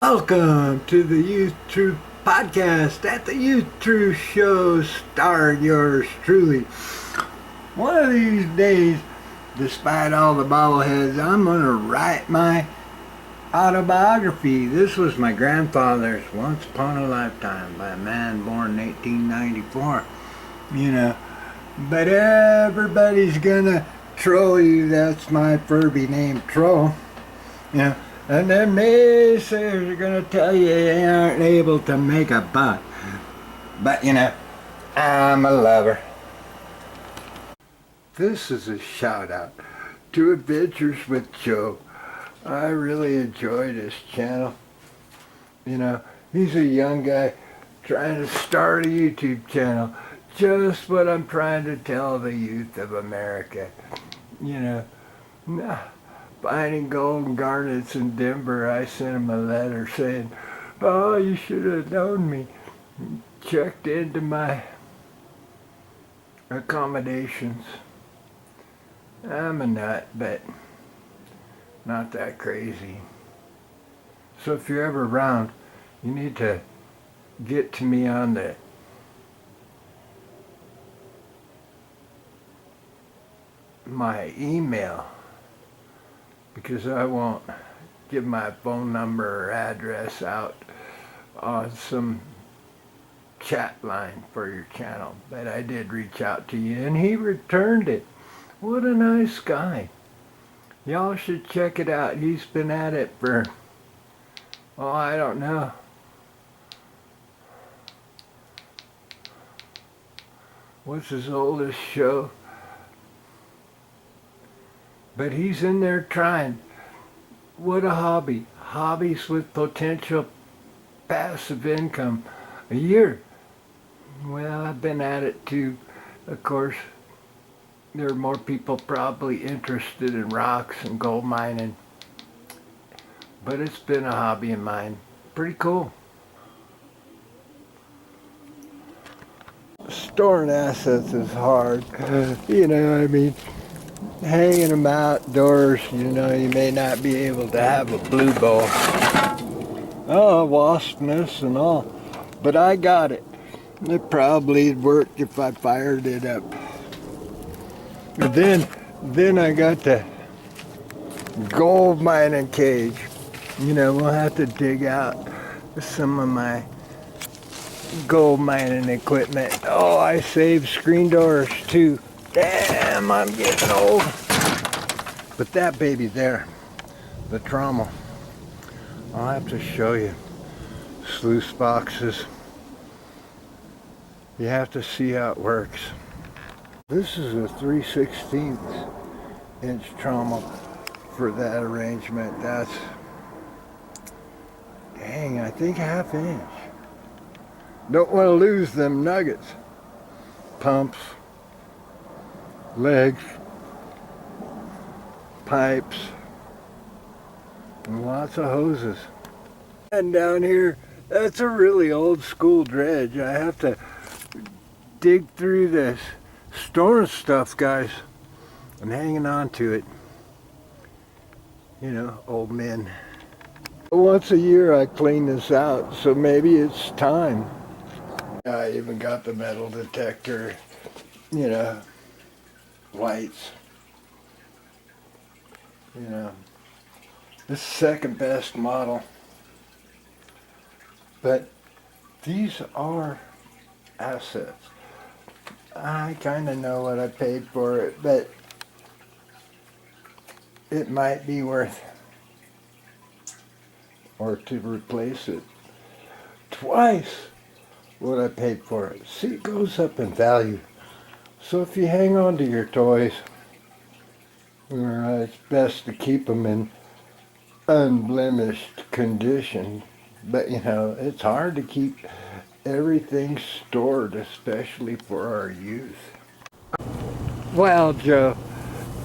Welcome to the Youth Truth Podcast at the Youth Truth Show, starring yours truly. One of these days, despite all the bobbleheads, I'm going to write my autobiography. This was my grandfather's Once Upon a Lifetime by a man born in 1894. But everybody's going to troll you. That's my Furby named Troll. And them naysayers are going to tell you they aren't able to make a buck. But I'm a lover. This is a shout out to Adventures with Joe. I really enjoy this channel. He's a young guy trying to start a YouTube channel. Just what I'm trying to tell the youth of America. Finding gold and garnets in Denver, I sent him a letter saying, "Oh, you should have known me." Checked into my accommodations. I'm a nut, but not that crazy. So if you're ever around, you need to get to me on my email, because I won't give my phone number or address out on some chat line for your channel. But I did reach out to you and he returned it. What a nice guy. Y'all should check it out. He's been at it for, I don't know, what's his oldest show? But he's in there trying. What a hobby. Hobbies with potential passive income. A year. Well, I've been at it too. Of course, there are more people probably interested in rocks and gold mining. But it's been a hobby of mine. Pretty cool. Storing assets is hard. Hanging them outdoors, you may not be able to have a blue ball. Wasp nests and all. But I got it. It probably'd work if I fired it up. But then I got the gold mining cage. We'll have to dig out some of my gold mining equipment. I saved screen doors too. Damn, I'm getting old. But that baby there, the Trommel, I'll have to show you. Sluice boxes. You have to see how it works. This is a 3/16 inch Trommel for that arrangement. That's, dang, I think ½ inch. Don't want to lose them nuggets. Pumps. Legs, pipes, and lots of hoses. And down here, that's a really old school dredge. I have to dig through this storm stuff, guys. I'm hanging on to it. Old men. Once a year I clean this out, so maybe it's time. I even got the metal detector, lights. This is second best model. But these are assets. I kind of know what I paid for it, but it might be worth, or to replace it, twice what I paid for it. See, it goes up in value. So if you hang on to your toys, it's best to keep them in unblemished condition. But it's hard to keep everything stored, especially for our youth. Well, Joe,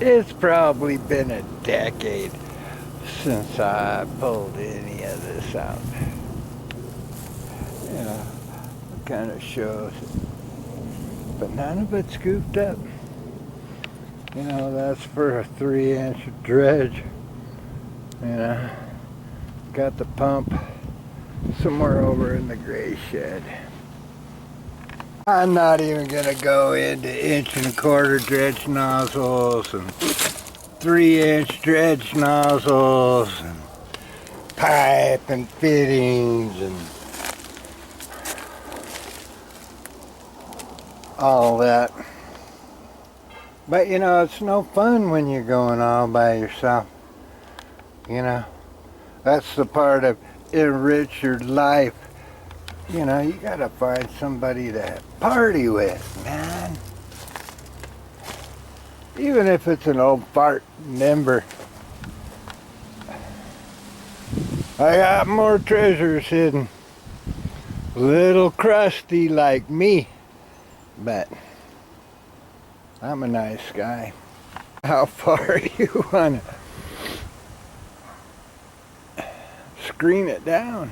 it's probably been a decade since I pulled any of this out. It kind of shows it. But none of it's scooped up. That's for a 3-inch dredge. Got the pump somewhere over in the gray shed. I'm not even gonna go into 1¼ dredge nozzles and 3-inch dredge nozzles and pipe and fittings and all that. But you know, it's no fun when you're going all by yourself. You know, that's the part of enrich your life. You know, you gotta find somebody to party with, man. Even if it's an old fart member. I got more treasures hidden. Little crusty like me, but I'm a nice guy. How far you wanna screen it down?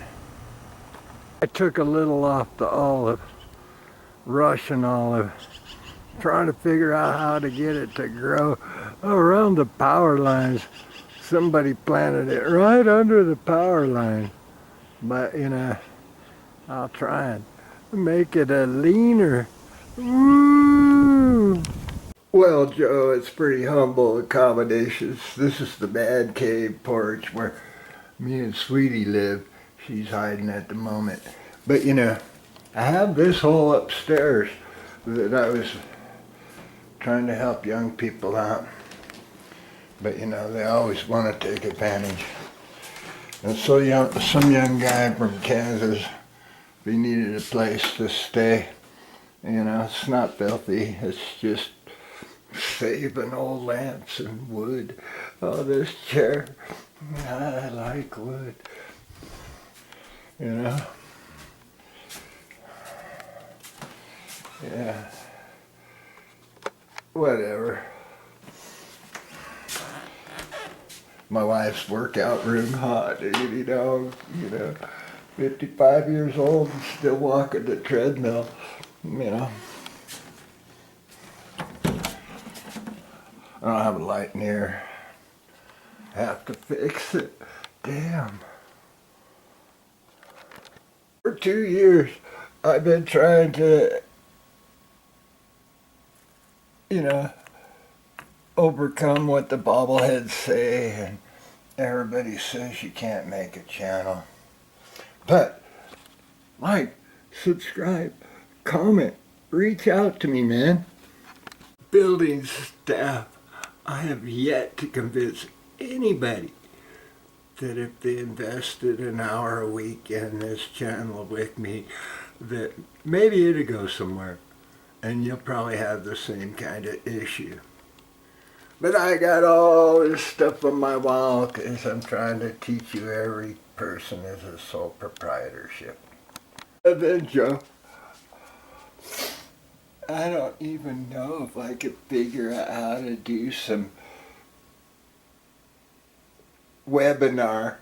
I took a little off the olive, Russian olive, trying to figure out how to get it to grow around the power lines. Somebody planted it right under the power line, but you know, I'll try and make it a leaner. Woo! Well, Joe, it's pretty humble accommodations. This is the man cave porch where me and Sweetie live. She's hiding at the moment. But you know, I have this hole upstairs that I was trying to help young people out. But you know, they always want to take advantage. And so some young guy from Kansas, he needed a place to stay. You know, it's not filthy, it's just saving old lamps and wood. Oh, this chair, I like wood. You know? Yeah. Whatever. My wife's workout room hot, you know, 55 years old and still walking the treadmill, you know. I don't have a light in here. Have to fix it. Damn. For 2 years, I've been trying to, you know, overcome what the bobbleheads say, and everybody says you can't make a channel. But, like, subscribe, comment, reach out to me, man. Building staff, I have yet to convince anybody that if they invested an hour a week in this channel with me, that maybe it'd go somewhere, and you'll probably have the same kind of issue. But I got all this stuff on my wall because I'm trying to teach you every person is a sole proprietorship. And then, Joe, I don't even know if I could figure out how to do some webinar,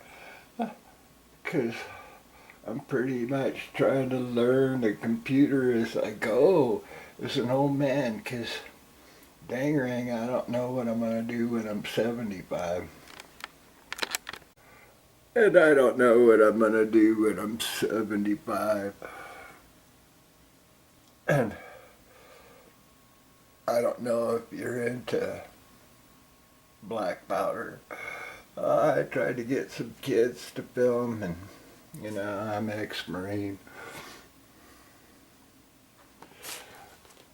because I'm pretty much trying to learn the computer as I go as an old man, because dang, I don't know what I'm going to do when I'm 75. And I don't know what I'm going to do when I'm 75. And I don't know if you're into black powder. I tried to get some kids to film, and you know, I'm ex-Marine.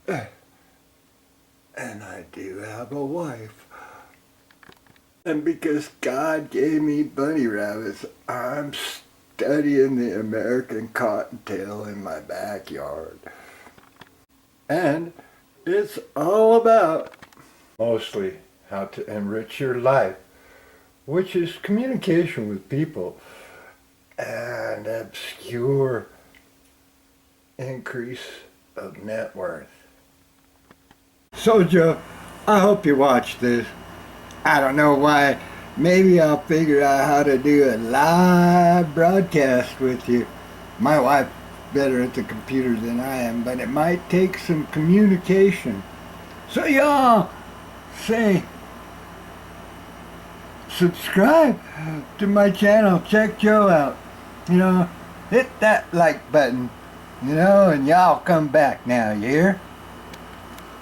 And I do have a wife. And because God gave me bunny rabbits, I'm studying the American cottontail in my backyard. And it's all about mostly how to enrich your life, which is communication with people and obscure increase of net worth. So Joe, I hope you watch this. I don't know why. Maybe I'll figure out how to do a live broadcast with you. My wife's better at the computer than I am, but it might take some communication. So y'all say, subscribe to my channel. Check Joe out. You know, hit that like button, and y'all come back now, you hear?